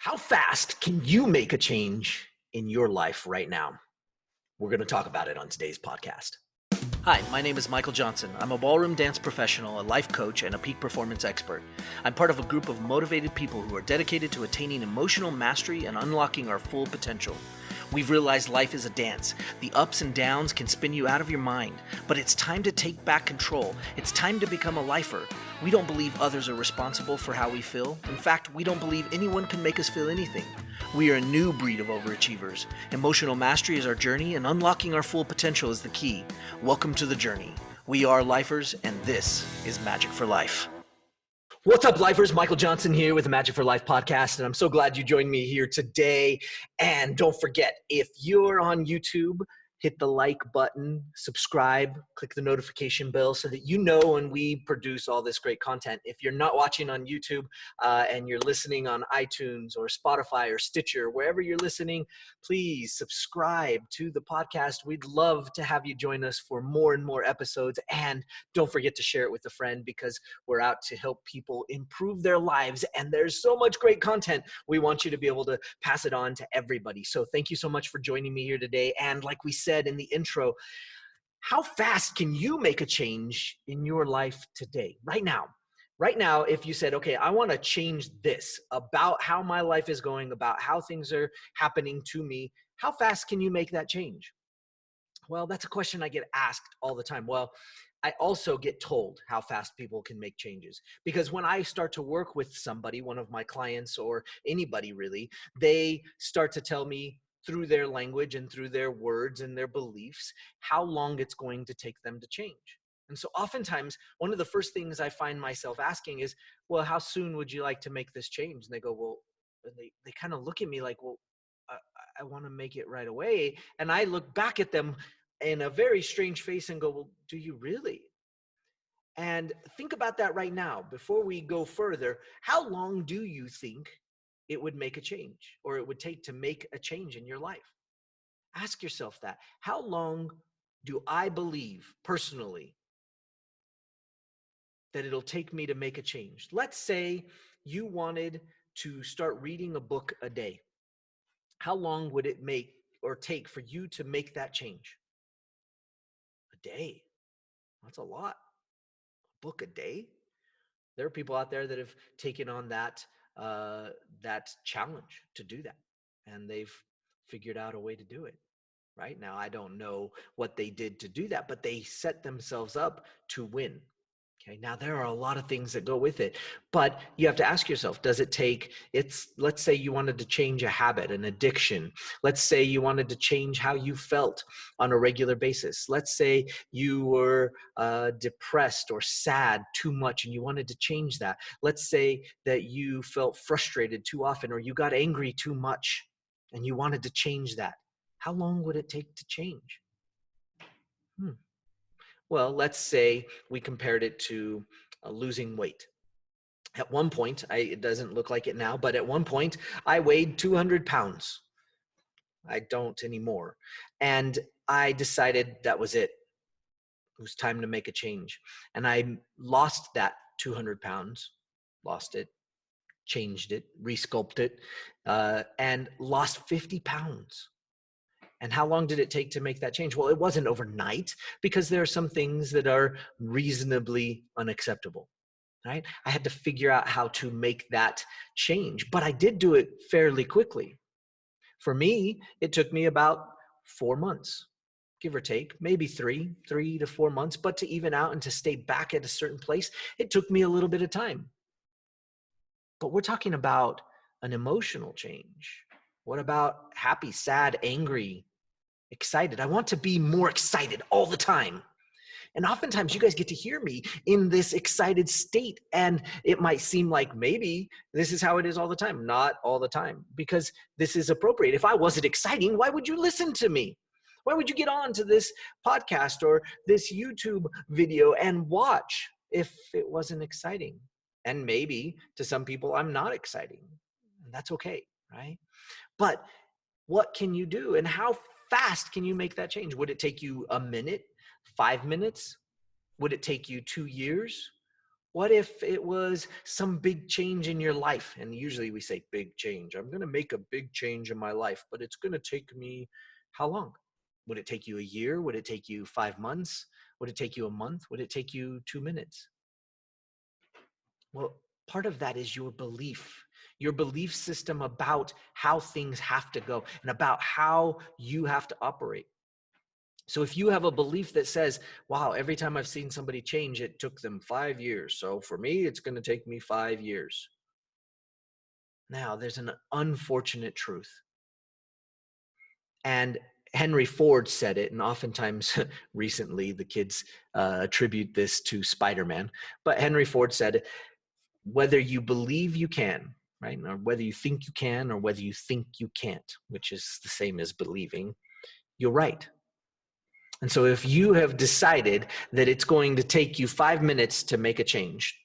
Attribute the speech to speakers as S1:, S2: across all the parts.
S1: How fast can you make a change in your life right now? We're going to talk about it on today's podcast. Hi, my name is Michael Johnson. I'm a ballroom dance professional, a life coach, and a peak performance expert. I'm part of a group of motivated people who are dedicated to attaining emotional mastery and unlocking our full potential. We've realized life is a dance. The ups and downs can spin you out of your mind, but it's time to take back control. It's time to become a lifer. We don't believe others are responsible for how we feel. In fact, we don't believe anyone can make us feel anything. We are a new breed of overachievers. Emotional mastery is our journey, and unlocking our full potential is the key. Welcome to the journey. We are lifers, and this is Magic for Life. What's up, lifers? Michael Johnson here with the Magic for Life podcast, and I'm so glad you joined me here today. And don't forget, if you're on YouTube, hit the like button, subscribe, click the notification bell so that you know when we produce all this great content. If you're not watching on YouTube and you're listening on iTunes or Spotify or Stitcher, wherever you're listening, please subscribe to the podcast. We'd love to have you join us for more and more episodes. And don't forget to share it with a friend, because we're out to help people improve their lives. And there's so much great content. We want you to be able to pass it on to everybody. So thank you so much for joining me here today. And like we said in the intro, how fast can you make a change in your life today, right now? Right now, if you said, okay, I want to change this about how my life is going, about how things are happening to me, how fast can you make that change? Well, that's a question I get asked all the time. Well, I also get told how fast people can make changes, because when I start to work with somebody, one of my clients or anybody really, they start to tell me through their language and through their words and their beliefs how long it's going to take them to change. And so oftentimes, one of the first things I find myself asking is, well, how soon would you like to make this change? And they go, well, and they kind of look at me like, well, I, I want to make it right away. And I look back at them in a very strange face and go, well, do you really? And think about that right now. Before we go further, how long do you think it would make a change, or it would take to make a change in your life? Ask yourself that. How long do I believe personally that it'll take me to make a change? Let's say you wanted to start reading a book a day. How long would it make or take for you to make that change? A day. That's a lot. A book a day. There are people out there that have taken on that challenge to do that, and they've figured out a way to do it. Right now, I don't know what they did to do that, but they set themselves up to win. Okay, now there are a lot of things that go with it, but you have to ask yourself, does it take, let's say you wanted to change a habit, an addiction. Let's say you wanted to change how you felt on a regular basis. Let's say you were depressed or sad too much and you wanted to change that. Let's say that you felt frustrated too often, or you got angry too much and you wanted to change that. How long would it take to change? Well, let's say we compared it to losing weight. At one point, it doesn't look like it now, but at one point, I weighed 200 pounds. I don't anymore. And I decided that was it. It was time to make a change. And I lost that 200 pounds, lost it, changed it, resculpted it, and lost 50 pounds. And how long did it take to make that change? Well, it wasn't overnight, because there are some things that are reasonably unacceptable, right? I had to figure out how to make that change, but I did do it fairly quickly. For me, it took me about 4 months, give or take, maybe 3 to 4 months, but to even out and to stay back at a certain place, it took me a little bit of time. But we're talking about an emotional change. What about happy, sad, angry, excited? I want to be more excited all the time. And oftentimes you guys get to hear me in this excited state, and it might seem like maybe this is how it is all the time. Not all the time, because this is appropriate. If I wasn't exciting, why would you listen to me? Why would you get on to this podcast or this YouTube video and watch if it wasn't exciting? And maybe to some people, I'm not exciting. And that's okay, right? But what can you do, and how fast can you make that change? Would it take you a minute, 5 minutes? Would it take you 2 years? What if it was some big change in your life? And usually we say big change. I'm going to make a big change in my life, but it's going to take me how long? Would it take you a year? Would it take you 5 months? Would it take you a month? Would it take you 2 minutes? Well, part of that is your belief system about how things have to go and about how you have to operate. So if you have a belief that says, wow, every time I've seen somebody change, it took them 5 years. So for me, it's going to take me 5 years. Now, there's an unfortunate truth. And Henry Ford said it, and oftentimes recently the kids attribute this to Spider-Man. But Henry Ford said, whether you believe you can, right, or whether you think you can, or whether you think you can't, which is the same as believing, you're right. And so if you have decided that it's going to take you 5 minutes to make a change,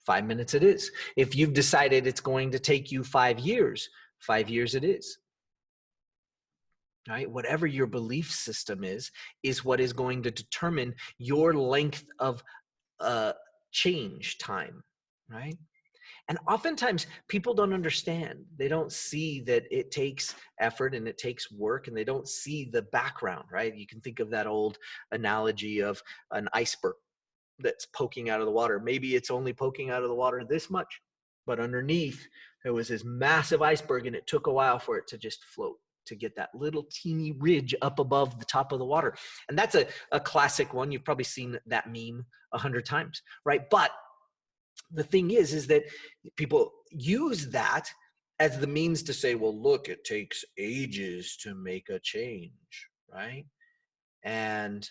S1: 5 minutes it is. If you've decided it's going to take you 5 years, 5 years it is. Right? Whatever your belief system is what is going to determine your length of change time, right? And oftentimes people don't understand. They don't see that it takes effort and it takes work, and they don't see the background, right? You can think of that old analogy of an iceberg that's poking out of the water. Maybe it's only poking out of the water this much, but underneath there was this massive iceberg, and it took a while for it to just float, to get that little teeny ridge up above the top of the water. And that's a classic one. You've probably seen that meme 100 times, right? But the thing is that people use that as the means to say, well, look, it takes ages to make a change, right? And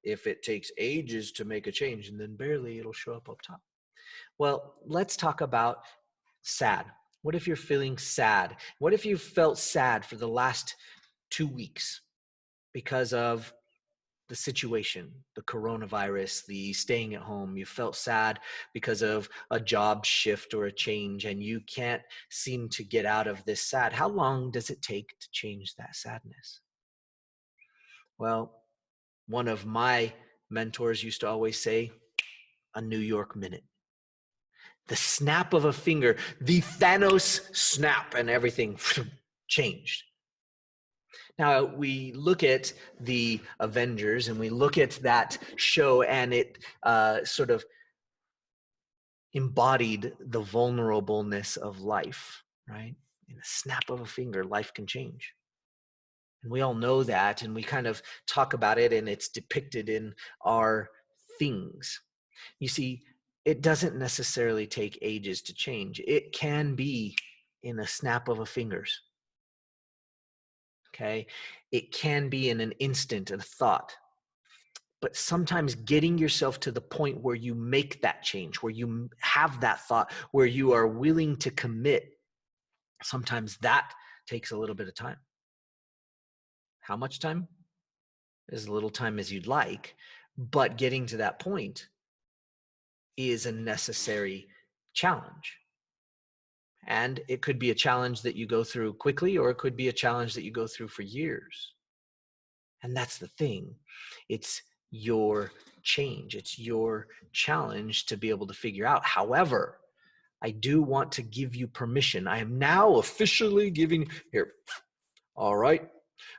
S1: if it takes ages to make a change, and then barely it'll show up top. Well, let's talk about sad. What if you're feeling sad? What if you felt sad for the last 2 weeks because of the situation, the coronavirus, the staying at home? You felt sad because of a job shift or a change, and you can't seem to get out of this sad. How long does it take to change that sadness? Well, one of my mentors used to always say, a New York minute. The snap of a finger, the Thanos snap, and everything changed. Now, we look at the Avengers and we look at that show, and it sort of embodied the vulnerableness of life, right? In a snap of a finger, life can change. And we all know that, and we kind of talk about it, and it's depicted in our things. You see, it doesn't necessarily take ages to change. It can be in a snap of a fingers. Okay? It can be in an instant, a thought. But sometimes getting yourself to the point where you make that change, where you have that thought, where you are willing to commit, sometimes that takes a little bit of time. How much time? As little time as you'd like, but getting to that point is a necessary challenge. And it could be a challenge that you go through quickly, or it could be a challenge that you go through for years. And that's the thing. It's your change. It's your challenge to be able to figure out. However, I do want to give you permission. I am now officially giving here. All right.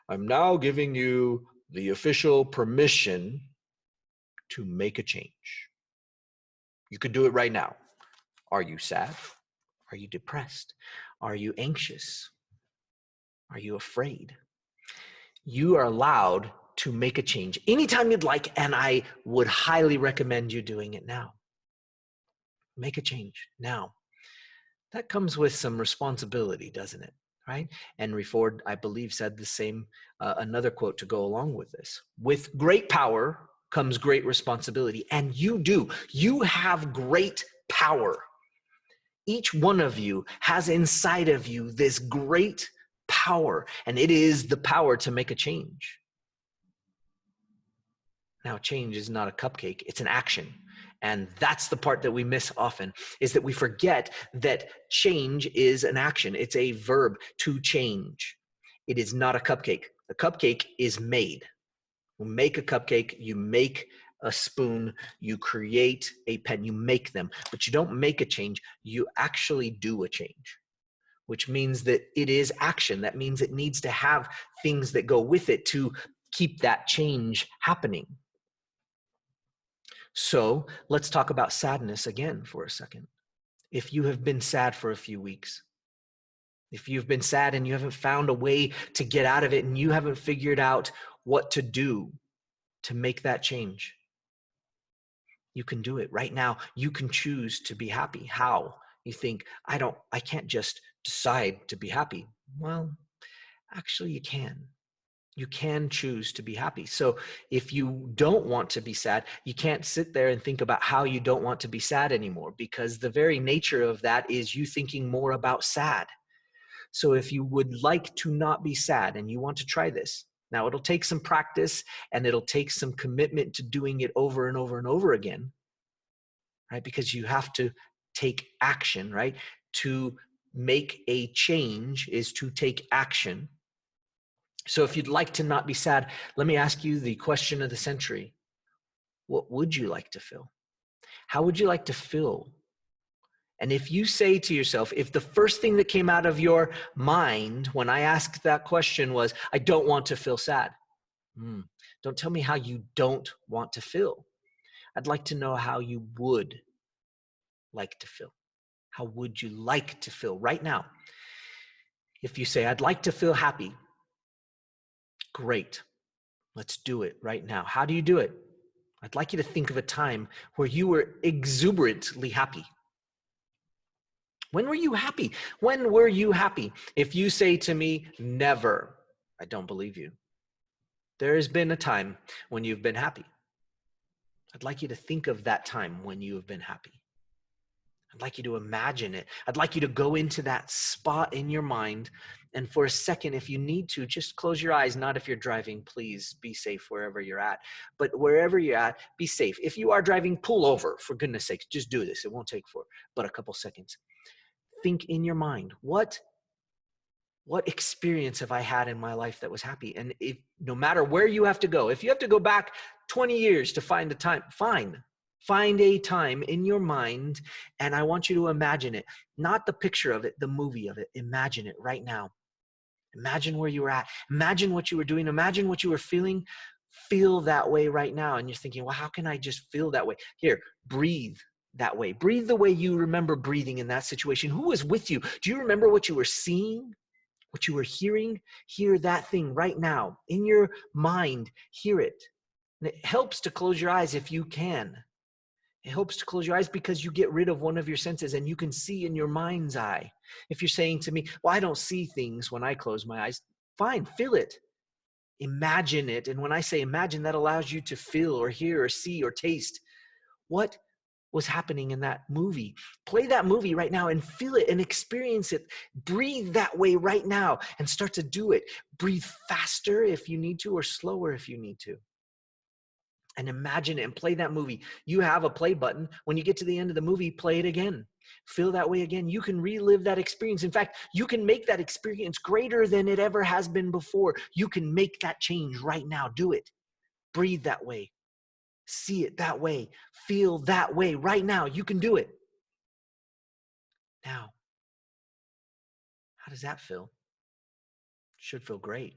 S1: I'm now giving you the official permission to make a change. You could do it right now. Are you sad? Are you depressed? Are you anxious? Are you afraid? You are allowed to make a change anytime you'd like, and I would highly recommend you doing it now. Make a change now. That comes with some responsibility, doesn't it? Right? Henry Ford, I believe, said the same, another quote to go along with this. With great power comes great responsibility, and you do. You have great power. Each one of you has inside of you this great power, and it is the power to make a change. Now, change is not a cupcake, it's an action. And that's the part that we miss often, is that we forget that change is an action. It's a verb, to change. It is not a cupcake. A cupcake is made. You make a cupcake, you make a spoon, you create a pen, you make them, but you don't make a change, you actually do a change, which means that it is action. That means it needs to have things that go with it to keep that change happening. So let's talk about sadness again for a second. If you have been sad for a few weeks, if you've been sad and you haven't found a way to get out of it and you haven't figured out what to do to make that change, you can do it right now. You can choose to be happy. How? You think, I can't just decide to be happy. Well, actually you can. You can choose to be happy. So if you don't want to be sad, you can't sit there and think about how you don't want to be sad anymore, because the very nature of that is you thinking more about sad. So if you would like to not be sad and you want to try this, now it'll take some practice and it'll take some commitment to doing it over and over and over again, right? Because you have to take action, right? To make a change is to take action. So if you'd like to not be sad, let me ask you the question of the century. What would you like to feel? How would you like to feel? And if you say to yourself, if the first thing that came out of your mind when I asked that question was, I don't want to feel sad. Don't tell me how you don't want to feel. I'd like to know how you would like to feel. How would you like to feel right now? If you say, I'd like to feel happy, great. Let's do it right now. How do you do it? I'd like you to think of a time where you were exuberantly happy. When were you happy? When were you happy? If you say to me, never, I don't believe you. There has been a time when you've been happy. I'd like you to think of that time when you have been happy. I'd like you to imagine it. I'd like you to go into that spot in your mind. And for a second, if you need to, just close your eyes. Not if you're driving, please be safe wherever you're at. But wherever you're at, be safe. If you are driving, pull over, for goodness sakes. Just do this. It won't take but a couple seconds. Think in your mind, what experience have I had in my life that was happy? And if no matter where you have to go, if you have to go back 20 years to find a time, fine. Find a time in your mind, and I want you to imagine it. Not the picture of it, the movie of it. Imagine it right now. Imagine where you were at. Imagine what you were doing. Imagine what you were feeling. Feel that way right now. And you're thinking, well, how can I just feel that way? Here, breathe that way. Breathe the way you remember breathing in that situation. Who was with you? Do you remember what you were seeing? What you were hearing? Hear that thing right now. In your mind, hear it. And it helps to close your eyes if you can. It helps to close your eyes because you get rid of one of your senses and you can see in your mind's eye. If you're saying to me, well, I don't see things when I close my eyes, fine, feel it. Imagine it. And when I say imagine, that allows you to feel or hear or see or taste what was happening in that movie. Play that movie right now and feel it and experience it. Breathe that way right now and start to do it. Breathe faster if you need to or slower if you need to. And imagine it and play that movie. You have a play button. When you get to the end of the movie, play it again. Feel that way again. You can relive that experience. In fact, you can make that experience greater than it ever has been before. You can make that change right now. Do it. Breathe that way. See it that way. Feel that way right now. You can do it. Now, how does that feel? Should feel great,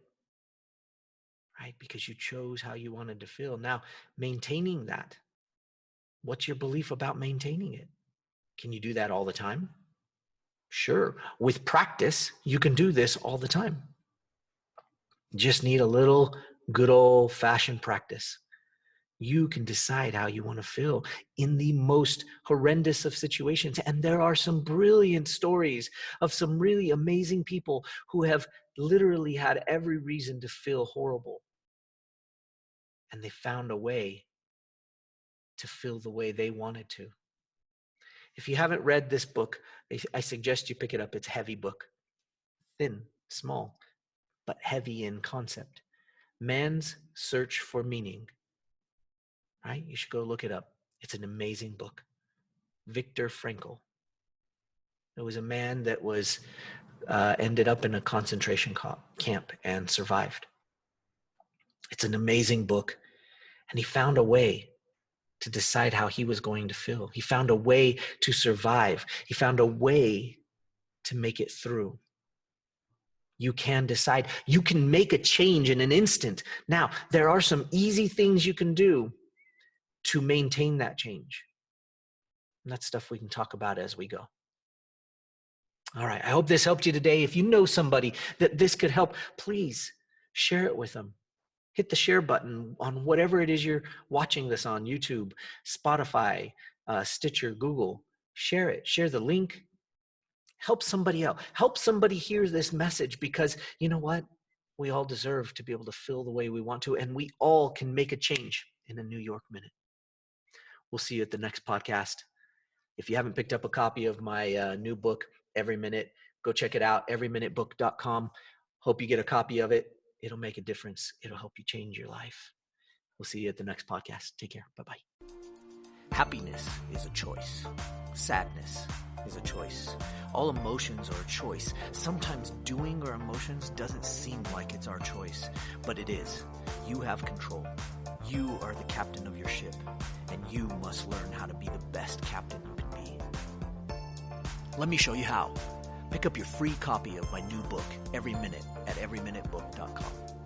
S1: right? Because you chose how you wanted to feel. Now, maintaining that. What's your belief about maintaining it? Can you do that all the time? Sure. With practice, you can do this all the time. You just need a little good old-fashioned practice. You can decide how you want to feel in the most horrendous of situations. And there are some brilliant stories of some really amazing people who have literally had every reason to feel horrible. And they found a way to feel the way they wanted to. If you haven't read this book, I suggest you pick it up. It's a heavy book. Thin, small, but heavy in concept. Man's Search for Meaning. Right? You should go look it up. It's an amazing book. Viktor Frankl. It was a man that was ended up in a concentration camp and survived. It's an amazing book. And he found a way to decide how he was going to feel. He found a way to survive. He found a way to make it through. You can decide. You can make a change in an instant. Now, there are some easy things you can do to maintain that change. And that's stuff we can talk about as we go. All right, I hope this helped you today. If you know somebody that this could help, please share it with them. Hit the share button on whatever it is you're watching this on, YouTube, Spotify, Stitcher, Google. Share it. Share the link. Help somebody out. Help somebody hear this message, because you know what? We all deserve to be able to feel the way we want to, and we all can make a change in a New York minute. We'll see you at the next podcast. If you haven't picked up a copy of my new book, Every Minute, go check it out, everyminutebook.com. Hope you get a copy of it. It'll make a difference. It'll help you change your life. We'll see you at the next podcast. Take care. Bye-bye. Happiness is a choice. Sadness is a choice. All emotions are a choice. Sometimes doing our emotions doesn't seem like it's our choice, but it is. You have control. You are the captain of your ship, and you must learn how to be the best captain you can be. Let me show you how. Pick up your free copy of my new book, Every Minute, at everyminutebook.com.